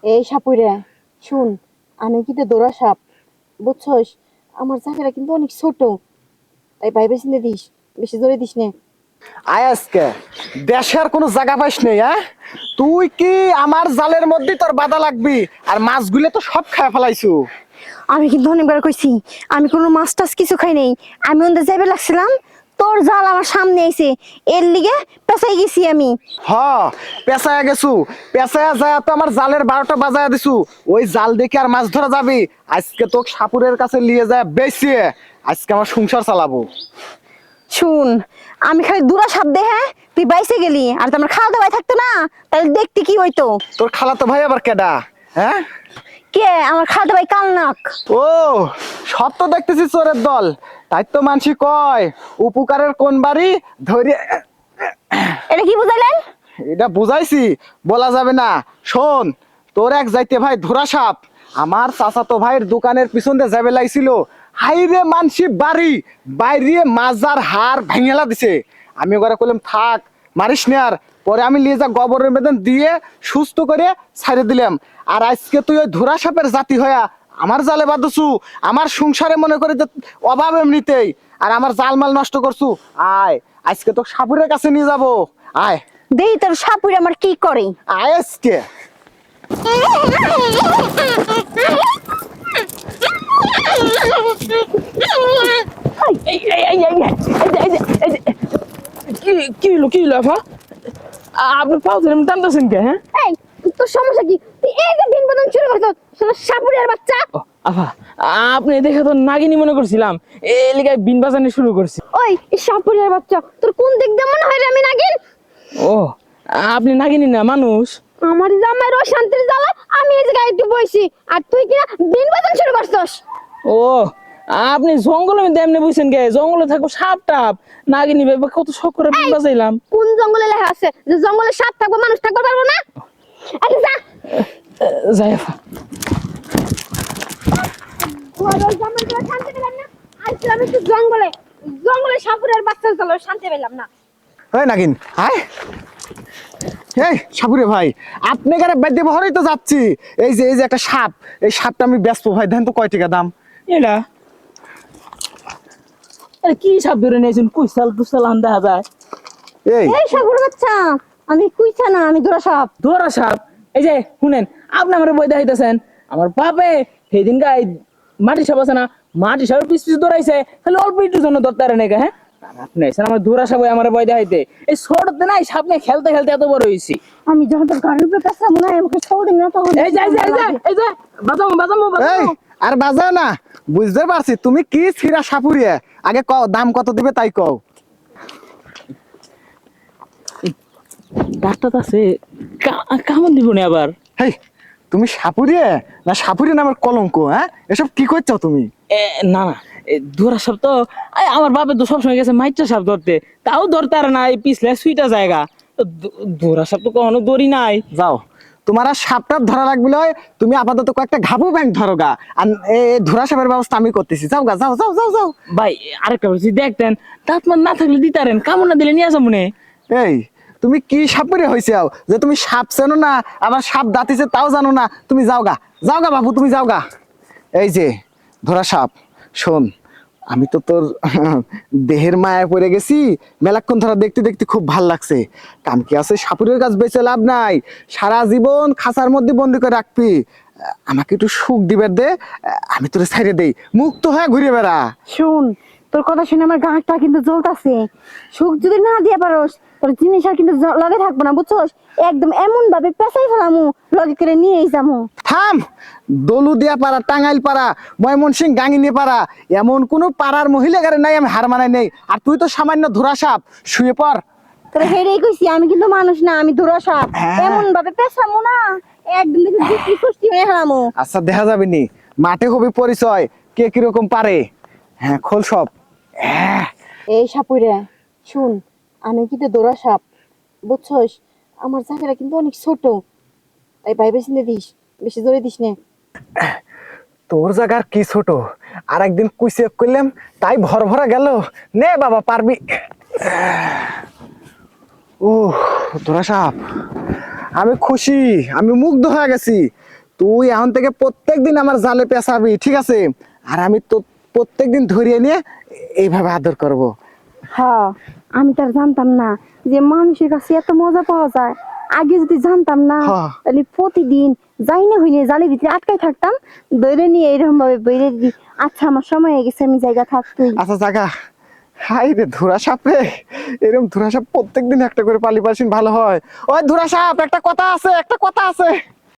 এই সাপুরে শুন, আমি কিন্তু দৌড়া সাপ, বুঝছস? আমার জায়গাটা কিন্তু অনেক ছোট, তাই ভাইবে চিনে দিস, বেশি জোরে দিস নে। আয় আজকে দেশের কোনো জায়গা পাইস নেই, হ্যাঁ? তুই কি আমার জালের মধ্যে তোর বাধা লাগবি? আর মাছগুলো তো সব খায় ফেলাইছু। আমি কিন্তু অনেকবার কইছি আমি কোনো মাছ টাছ কিছু খাই নাই। আমি ওদের যাইবে লাগছিলাম, তোর জাল আমার সামনে আইছে, এর লিগে পেছাই গেছি আমি। হ, পেঁচায়া গেছু। পেঁচায়া যায় তো আমার জালের 12টা বাজায়া দিছু। ওই জাল দেখে আর মাছ ধরা যাবি? আজকে তোকে সাপুরের কাছে নিয়ে যায় বেচিয়ে আজকে আমার সংসার চালাবো। শুন, আমি খালি দুরা সাপ দে, হ্যাঁ তুই বাইসে গেলি, আর তো আমার খাওয়া দাওয়াই থাকতো না, তাহলে দেখতে কি হইতো? তোর খালাতো ভাই আবার কেডা? হ্যাঁ, কে আমার খাওয়া ভাই? কাল নাক। ও, সব তো দেখতেছি চোরের দল। তাই তো মানসি কয় উপকারের কোন বাড়ি ধরে। এটা কি বুঝাইলেন? এটা বুঝাইছি, বলা যাবে না। শোন, তোর এক যাইতে ভাই ধরা সাপ আমার চাচাতো ভাইয়ের দোকানের পিছন দিয়ে যাবে লাইছিল। হাইরে মানসি বাড়ি বাইরে মাজার হাড় ভেঙেলা দিছে। আমি ওরা কইলাম থাক, মারিস নে। আর পরে আমি নিয়ে যা গোবরের বেদন দিয়ে সুস্থ করে ছাড়ে দিলাম। আর আজকে তুই ওই ধরা সাপের জাতি হয়া আমার জালে বাঁধছু, আমার সংসারে মনে করে যে অভাব এমনিতেই, আর আমার জালমাল নষ্ট করছু। আয়, আজকে তো সাপুরের কাছে নিয়ে যাবো। আয় দেই তোর সাপুরে আমার কি করে। আয় আজকে। কি কি হলো আফা? আপনি পাও ধরে টানতেছেন কে? হ্যাঁ, এই তোর সমস্যা কি? তুই এই যে দিন বদন শুরু করছ, শালা সাপুরের বাচ্চা। ও আফা, আপনি দেখে তো নাগিনী মনে করছিলাম, এই লিগায় বিন বাজানি শুরু করছি। ওই সাপুরের বাচ্চা, তোর কোন দিক দিয়ে মনে হয় রে আমি নাগিন? ও, আপনি নাগিনী না মানুষ? আমার জামাইর অশান্তির জ্বালা আমি এই জায়গায় একটু বইছি, আর তুই কিনা দিন বদন শুরু করছস। ও, আপনি জঙ্গলের মধ্যে এমনি বুঝছেন কে? জঙ্গলে থাকবো সাপ টাপ, নাগিনী ভেবে কত শখ করে বিন বাজাইলাম। কোন জঙ্গলে লেখা আছে যে জঙ্গলে সাপ থাকবো মানুষ থাকতে পারবো না? আরে যা। যাই আফা। ওর ওই জামাইর জন্য শান্তি পেলাম না, আইছিলাম একটু জঙ্গলে, জঙ্গলে সাপুরের বাচ্চার জ্বালা শান্তি পেলাম না। ওই নাগিন আয়। এই সাপুরে ভাই, আপনি কারে বাদ্য বহরেই তো যাচ্ছি। এই যে একটা সাপ, এই সাপটা আমি ব্যস্ত ভাই, দেন তো কয় টাকা দাম? এটা আরে কি সাপ ধরে নিয়েছেন? কুইসাল টুসাল আন দেখা যায়। এই এই সাপুরের বাচ্চা, আমি কুইছা না, আমি দোরা সাপ। ধরা সাপ? এই যে শুনেন, আপনি আমার বই দেখাইতেছেন, আমার বাপে সেদিন গায়ে মাটি সাপ আছে না, মাটি সাপের পিছ পিছ দৌড়াইছে, খালি অল্প একটুর জন্য দরকার নাকি? হ্যাঁ, আর আপনি এসেন আমার ধরা সাপ আমার বই দেখাইতে। এই ছোটতে নাই সাপ নিয়ে খেলতে খেলতে এত বড় হয়েছি। আমি যখন তোর গাড়ির উপরে পেছাম মনে হয় আমাকে ছড়ি না, তখন এই যে এই যে বাজামো বাজামো এই বাজামো। আর বাজাও না, বুঝতে পারছি তুমি কি ছিড়া সাপুরিয়া। আগে কও দাম কত দিবে তাই কও। ডাক্তার আছে, কেমন দিব না আবার? হেই, তুমি সাপুরিয়া না সাপুরি নামের কলঙ্ক? হ্যাঁ, এসব কি করছো তুমি? না না, ধরা সাপ তো আমার বাপে তো সবসময় গেছে মাইটা সাপ ধরতে, তাও ধরতে আর না, এই পিছলে সুইটা জায়গা। ধরা সাপ তো কখনো ধরি নাই। যাও, তোমার আর সাপটা ধরা লাগবে লয়, তুমি আপাতত কয়েকটা ঘাবু ব্যাংক ধরো গা। আর এই ধরা সাপের ব্যবস্থা আমি করতেছি। যাও গা, যাও যাও যাও যাও। ভাই আরেকটা বলছি, দেখতেন দাঁত মার না থাকলে দিতারেন, কামড় না দিলে নিয়ে আসা মনে। এই তুমি কি সাপুরে হয়েছে যে তুমি সাপ চেনো না, আবার সাপ দাঁতিছে তাও জানো না? তুমি যাও গা বাবু, তুমি যাও গা। এই যে ধরা সাপ, শোন, আমি তো তোর দেহের মায়ায় পড়ে গেছি। মেলাক্ষণ ধরা দেখতে দেখতে খুব ভাল লাগছে। কাম কি আছে, সাপুরের কাছ বেঁচে লাভ নাই। সারা জীবন খাঁচার মধ্যে বন্দি করে রাখবি। আমাকে একটু সুখ দিবার দে, আমি তোরে ছাইড়ে দেই, মুক্ত হয়ে ঘুরে বেড়া। শুন, তোর কথা শুনে আমার গাঁটটা কিন্তু জ্বলতাছে। সুখ যদি না দিয়ে পারোস, তোর জিনিস আর কিন্তু লগে থাকবো না, বুঝছস? একদম এমন ভাবে পেঁচাই ফেলামু, লগে করে নিয়েই যামু। থাম, দলুদিয়া পাড়া, টাঙ্গাইল পাড়া, ময়মনসিং গাঙ্গিনী পাড়া, এমন কোন পাড়ার মহিলা গারে নাই আমি হার মানাই নেই। আর তুই তো সামান্য ধরা সাপ, শুয়ে পড়। তোর হেরেই কইছি আমি কিন্তু মানুষ না, আমি দোরা সাপ। হ্যাঁ। এমন ভাবে পেঁচামু না, একদম দেখি দুটি কুষ্টি হয়ে হারামু। আচ্ছা দেখা যাবে নি, মাঠে হবে পরিচয়, কে কিরকম পারে। হ্যাঁ, খোল সব। এই সাপুরে শুন, আমি কিন্তু দোরা সাপ, বুঝছস? আমার জায়গাটা কিন্তু অনেক ছোট, তাই ভাইবে চিনে দিস, বেশি জোরে দিস নে। তোর জায়গার কি ছোট, আর একদিন কুইসে করলাম তাই ভর ভরা গেল। নে বাবা পারবি। ও ধরা সাপ, আমি খুশি, আমি মুগ্ধ হয়ে গেছি। তুই এখন থেকে প্রত্যেকদিন আমার জালে পেঁচাবি, ঠিক আছে? আর আমি তো প্রত্যেকদিন ধরিয়ে নিয়ে এইভাবে আদর করব। হ্যাঁ, আমি তার জানতাম না যে মানুষের কাছে এত মজা পাওয়া যায়। আগে যদি জানতাম না হ্যাঁ। তাহলে প্রতিদিন যাই না হইলে জালের ভিতরে আটকাই থাকতাম, ধরে নিয়ে এরকম ভাবে বেড়ে দিই। আচ্ছা, আমার সময় হয়ে গেছে, আমি জায়গা থাকতুই। আচ্ছা জাগা। হাই রে ধুরা সাপ রে, এরকম ধুরা সাপ প্রত্যেকদিন একটা করে পালি পালিস ভালো হয়। ওই ধুরা সাপ, একটা কথা আছে, একটা কথা আছে।